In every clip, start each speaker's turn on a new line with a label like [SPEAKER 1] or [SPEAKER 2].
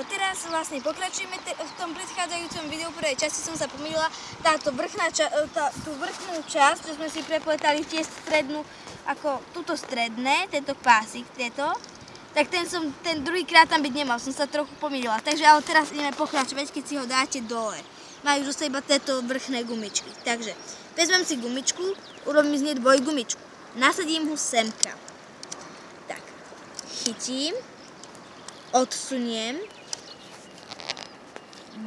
[SPEAKER 1] teraz vlastne pokračujeme v tom predchádzajúcom videu. V prvej časti som sa pomýlila. Tú vrchnú časť, čo sme si prepletali tie strednú, ako túto stredné, tento pásik, tak ten druhýkrát tam byť nemal, som sa trochu pomýlila. Takže ale teraz ideme pokračovať, keď si ho dáte dole. Majú zase iba tieto vrchné gumičky. Takže vezmem si gumičku, urobím z nej dvojgumičku. Nasadím ho semka. Tak, chytím, odsuniem,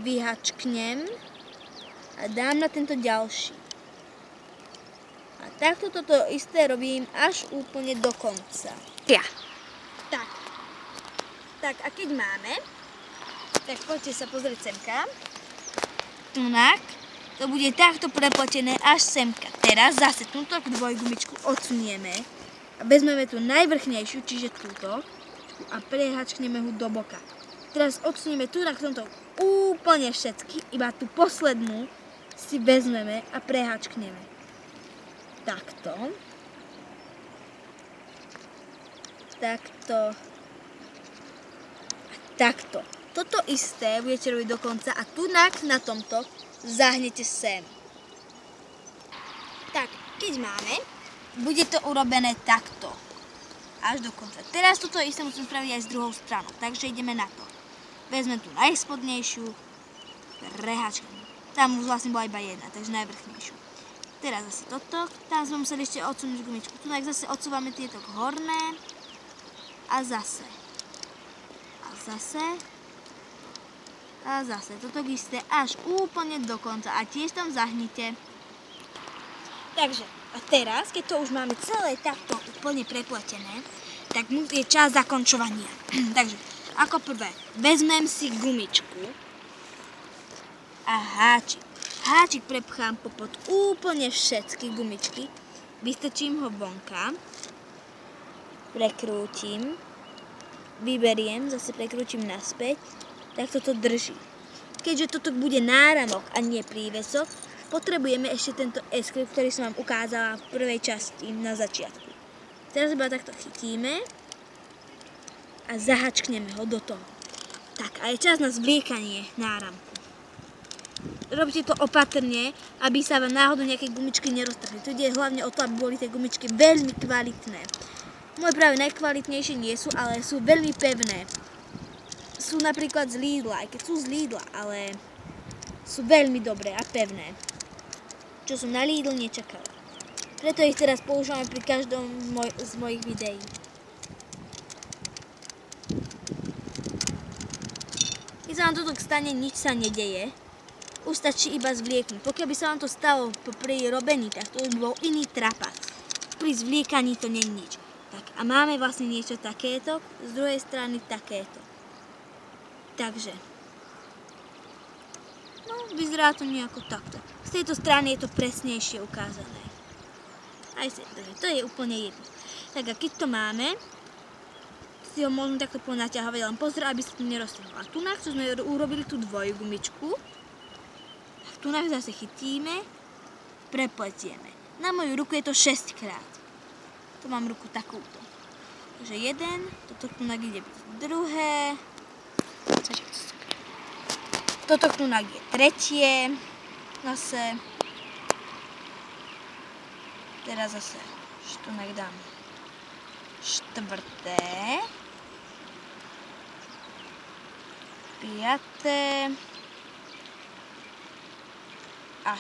[SPEAKER 1] vyhačknem a dám na tento ďalší. A takto toto isté robím až úplne do konca. Tak a keď máme, tak poďte sa pozrieť semka. Tunak, to bude takto prepletené až semka. Teraz zase túto dvojgumičku odsunieme a vezmeme tú najvrchnejšiu, čiže túto, a prehačkneme ho do boka. Teraz odsunieme tu na tomto úplne všetky, iba tú poslednú si vezmeme a prehačkneme. Takto. Takto. Takto. Toto isté budete robiť do konca a tunak na tomto zahnete sem. Tak, keď máme, bude to urobené takto. Až do konca. Teraz toto isté musím spraviť aj s druhou stranou, takže ideme na to. Vezmem tú najspodnejšiu, prehačknem. Tam už vlastne bola iba jedna, takže najvrchnejšiu. Teraz zase toto, tam sme museli ešte odsunúť gumičku. Tunak zase odsúvame tieto horné a zase. A zase toto isté až úplne do konca a tiež tam zahnite. Takže a teraz, keď to už máme celé takto úplne prepletené, tak je čas zakončovania. Takže ako prvé vezmem si gumičku a háčik. Háčik prepchám popod úplne všetky gumičky, vystrčím ho vonka, prekrútim, vyberiem, zase prekrútim naspäť, tak toto drží. Keďže toto bude náramok a nie prívesok, potrebujeme ešte tento S-klip, ktorý som vám ukázala v prvej časti na začiatku. Teraz iba takto chytíme a zahačkneme ho do toho. Tak a je čas na zvliekanie náramku. Robte to opatrne, aby sa vám náhodou nejaké gumičky neroztrhli. Tu ide hlavne o to, aby boli tie gumičky veľmi kvalitné. Moje práve najkvalitnejšie nie sú, ale sú veľmi pevné. Sú napríklad z Lidla, aj keď sú z Lidla, ale sú veľmi dobré a pevné. Čo som na Lidl nečakala. Preto ich teraz používame pri každom z mojich videí. Keď sa vám toto stane, nič sa nedeje. Už stačí iba zvlieknúť. Pokiaľ by sa vám to stalo pri robení, tak to už bol iný trapac. Pri zvliekaní to nie je nič. Tak, a máme vlastne niečo takéto, z druhej strany takéto. Takže, no, vyzerá to nejako takto. Z tejto strany je to presnejšie ukázané. Aj to je úplne jedno. Tak a keď to máme, si ho môžeme takto ponaťahovať, len pozor, aby sa to neroztrhlo. A tunak, čo sme urobili tú dvojgumičku, tunak zase chytíme, prepletieme. Na moju ruku je to 6 krát. Tu mám ruku takúto. Takže jeden, toto tunak ide byť druhé, toto tunak je tretie, zase, teraz zase tunak dám štvrté, piaté a